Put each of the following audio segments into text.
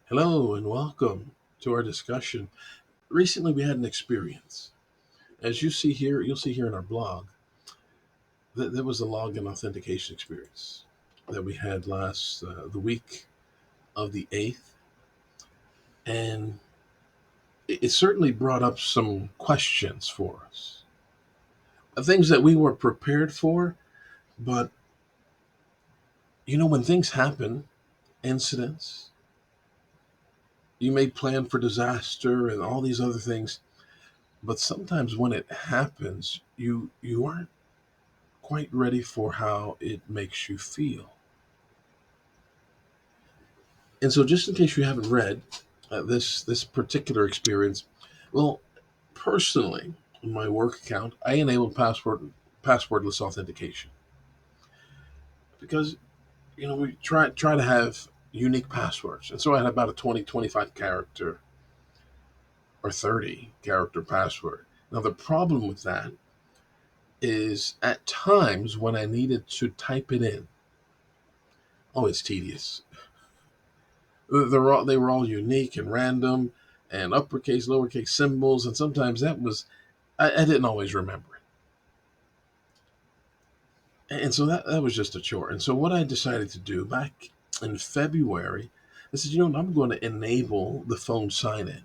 Hello and welcome to our discussion. Recently, we had an experience. As you see here, you'll see here in our blog that there was a login authentication experience that we had last the week of the 8th, and it certainly brought up some questions for us, things that we were prepared for. But when things happen, incidents, you may plan for disaster and all these other things, but sometimes when it happens, you aren't quite ready for how it makes you feel. And so, just in case you haven't read this particular experience, well, personally, in my work account, I enabled passwordless authentication because we try to have unique passwords, and so I had about a 20-25 character or 30 character password. Now, the problem with that is at times when I needed to type it in, oh, it's tedious. They were all unique and random and uppercase, lowercase symbols, and sometimes that was I didn't always remember it, and so that was just a chore. And so what I decided to do back in February, I said, I'm going to enable the phone sign in,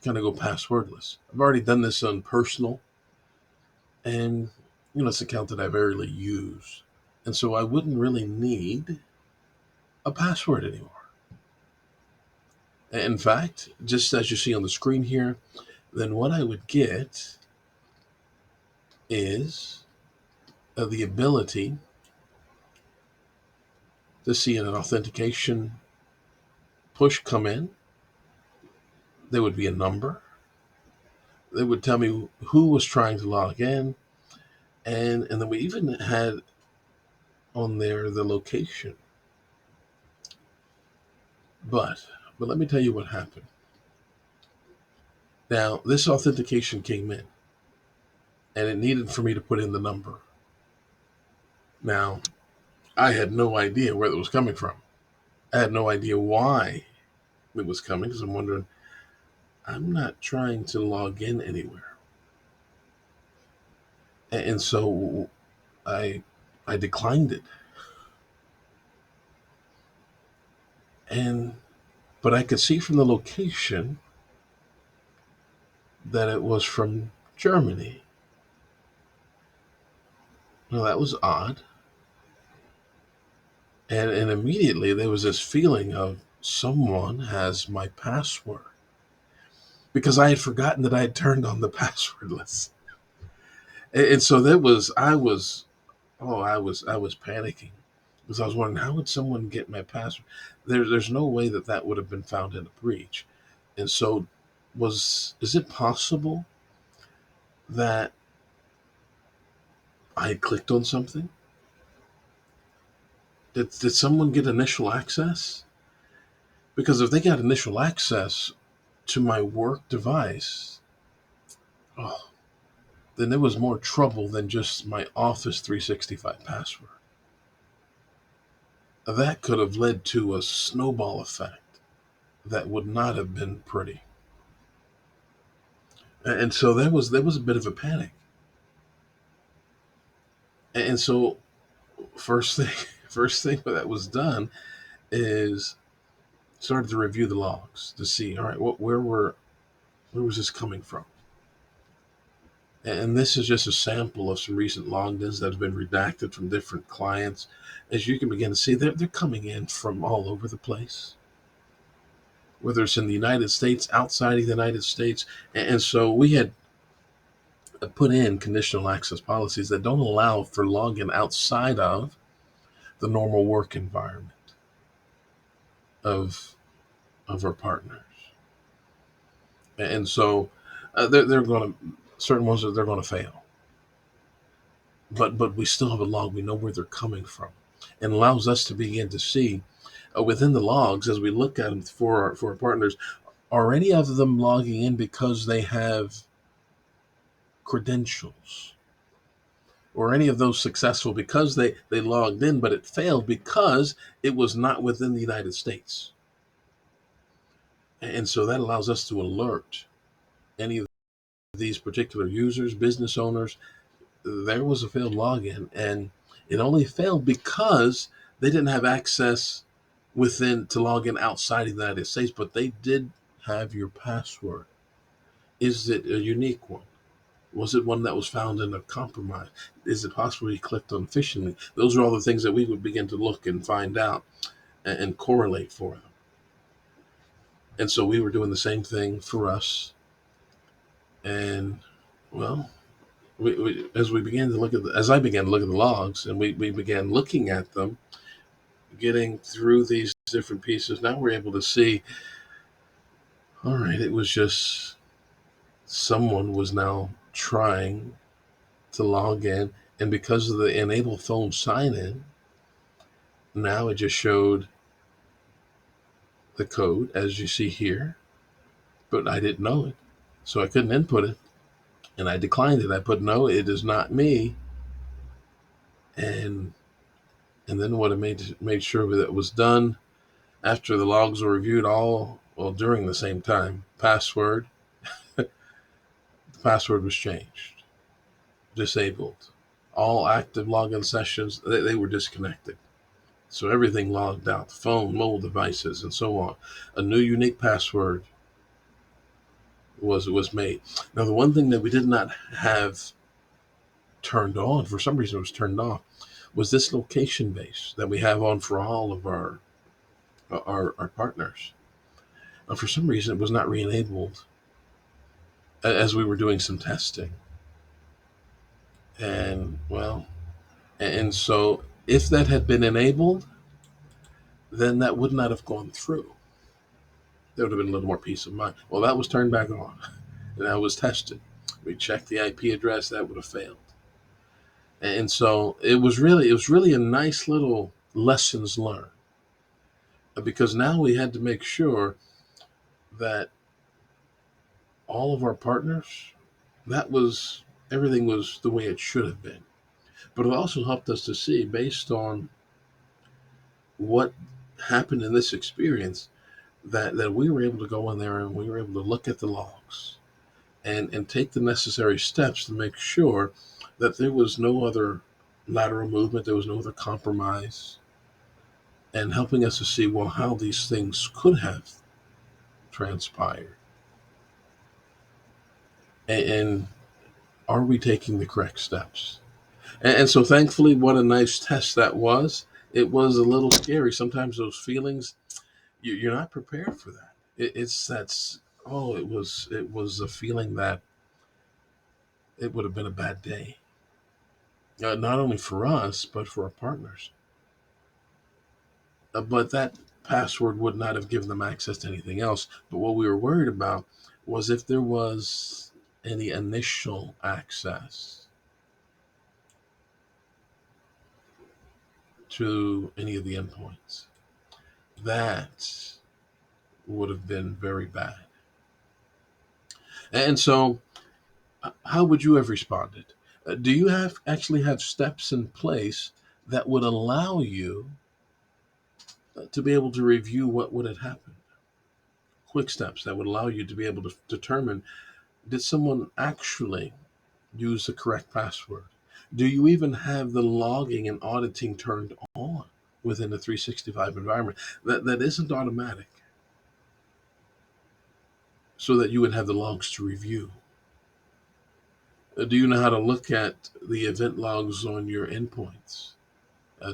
kind of go passwordless. I've already done this on personal, and it's an account that I rarely use, and so I wouldn't really need a password anymore. In fact, just as you see on the screen here, then what I would get is the ability to see an authentication push come in. There would be a number. They would tell me who was trying to log in, and then we even had on there the location. But let me tell you what happened. Now, this authentication came in, and it needed for me to put in the number. Now, I had no idea where it was coming from. I had no idea why it was coming because I'm wondering, I'm not trying to log in anywhere. And so I I declined it. And but I could see from the location that it was from Germany. Well, that was odd. And immediately there was this feeling of someone has my password because I had forgotten that I had turned on the password list. And so that was I was panicking because I was wondering how would someone get my password. There's no way that would have been found in a breach. And so was is it possible that I clicked on something? Did someone get initial access? Because if they got initial access to my work device, oh, then there was more trouble than just my Office 365 password. That could have led to a snowball effect that would not have been pretty. And so there was a bit of a panic. And so first thing first thing that was done is started to review the logs to see, all right, where was this coming from? And this is just a sample of some recent logins that have been redacted from different clients. As you can begin to see, they're coming in from all over the place, whether it's in the United States, outside of the United States. And so we had put in conditional access policies that don't allow for login outside of the normal work environment of our partners. And so they're going to certain ones that they're going to fail, but we still have a log. We know where they're coming from, and allows us to begin to see within the logs as we look at them for our partners. Are any of them logging in because they have credentials? Or any of those successful because they logged in, but it failed because it was not within the United States? And so that allows us to alert any of these particular users, business owners. There was a failed login, and it only failed because they didn't have access within to log in outside of the United States, but they did have your password. Is it a unique one? Was it one that was found in a compromise? Is it possible you clicked on phishing link? Those are all the things that we would begin to look and find out and correlate for them. And so we were doing the same thing for us. And well, as we began to look at as I began to look at the logs, and we began looking at them, getting through these different pieces, now we're able to see, all right, it was just someone was now trying to log in, and because of the enable phone sign in, now it just showed the code as you see here, but I didn't know it. So I couldn't input it, and I declined it. I put, no, it is not me. And then what I made sure that it was done after the logs were reviewed all, well, during the same time. The password was changed, disabled. All active login sessions, they were disconnected. So everything logged out, phone, mobile devices, and so on. A new unique password was made. Now, the one thing that we did not have turned on, for some reason it was turned off, was this location base that we have on for all of our partners. For some reason, it was not re-enabled as we were doing some testing. And well, and so if that had been enabled, then that would not have gone through. There would have been a little more peace of mind. Well, that was turned back on, and that was tested. We checked the IP address, that would have failed. And so it was really a nice little lessons learned, because now we had to make sure that all of our partners, that was everything was the way it should have been. But it also helped us to see, based on what happened in this experience, that we were able to go in there and we were able to look at the logs and take the necessary steps to make sure that there was no other lateral movement, there was no other compromise, and helping us to see, well, how these things could have transpired. And are we taking the correct steps? And so thankfully, what a nice test that was. It was a little scary. Sometimes those feelings, you're not prepared for that. It's that's oh, it was a feeling that it would have been a bad day, not only for us but for our partners. But that password would not have given them access to anything else. But what we were worried about was if there was any initial access to any of the endpoints. That would have been very bad. And so, how would you have responded? Do you actually have steps in place that would allow you to be able to review what would have happened? Quick steps that would allow you to be able to determine, did someone actually use the correct password? Do you even have the logging and auditing turned on within the 365 environment? That isn't automatic, so that you would have the logs to review. Do you know how to look at the event logs on your endpoints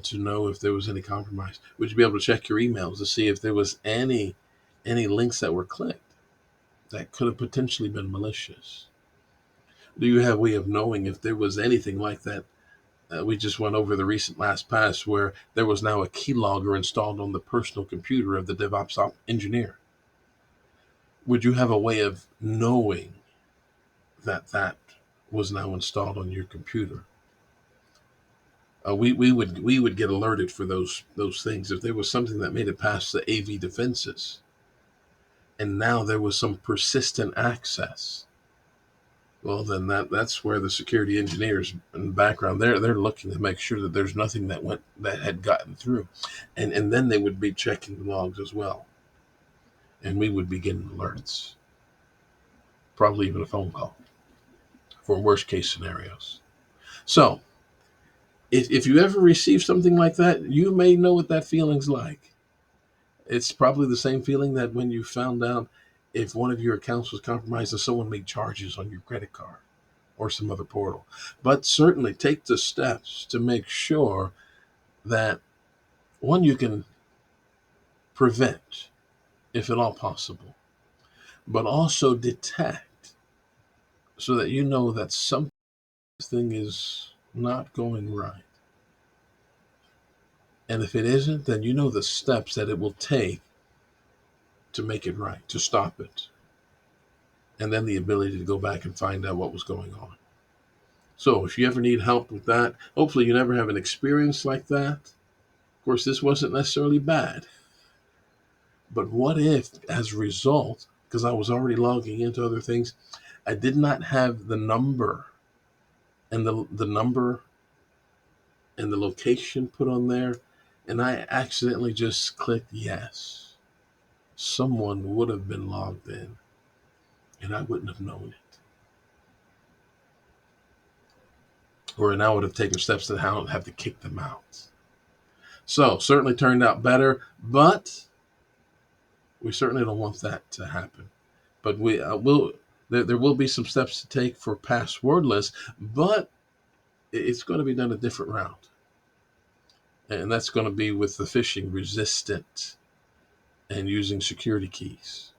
to know if there was any compromise? Would you be able to check your emails to see if there was any links that were clicked that could have potentially been malicious? Do you have a way of knowing if there was anything like that? We just went over the recent last pass where there was now a keylogger installed on the personal computer of the DevOps engineer. Would you have a way of knowing that that was now installed on your computer? We would get alerted for those things if there was something that made it past the AV defenses, and now there was some persistent access. Well, then that's where the security engineers in the background, they're looking to make sure that there's nothing that had gotten through, and then they would be checking the logs as well. and we would be getting alerts, probably even a phone call for worst case scenarios. So, if you ever receive something like that, you may know what that feeling's like. It's probably the same feeling that when you found out if one of your accounts was compromised and someone made charges on your credit card or some other portal. But certainly take the steps to make sure that one, you can prevent, if at all possible, but also detect so that you know that something is not going right. And if it isn't, then you know the steps that it will take to make it right, to stop it, and then the ability to go back and find out what was going on. So if you ever need help with that, hopefully you never have an experience like that. Of course, this wasn't necessarily bad, but what if, as a result, because I was already logging into other things, I did not have the number and the number and the location put on there, and I accidentally just clicked yes. Someone would have been logged in, and I wouldn't have known it. Or I would have taken steps to have to kick them out. So certainly turned out better, but we certainly don't want that to happen. But we will. There will be some steps to take for passwordless, but it's going to be done a different route, and that's going to be with the phishing resistant and using security keys.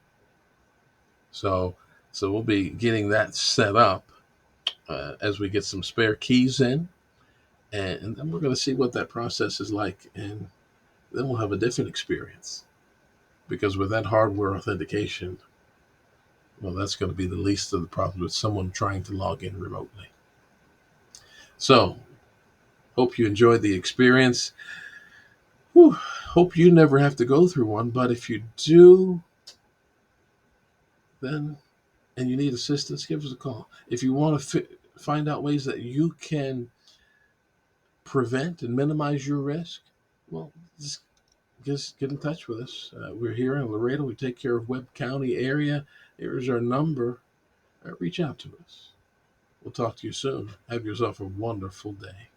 So, so we'll be getting that set up as we get some spare keys in, and then we're going to see what that process is like, and then we'll have a different experience. Because with that hardware authentication, well, that's going to be the least of the problems with someone trying to log in remotely. So, hope you enjoyed the experience. Whew, hope you never have to go through one, but if you do, then, and you need assistance, give us a call. If you want to find out ways that you can prevent and minimize your risk, well, just get in touch with us. We're here in Laredo. We take care of Webb County area. Here's our number. Reach out to us. We'll talk to you soon. Have yourself a wonderful day.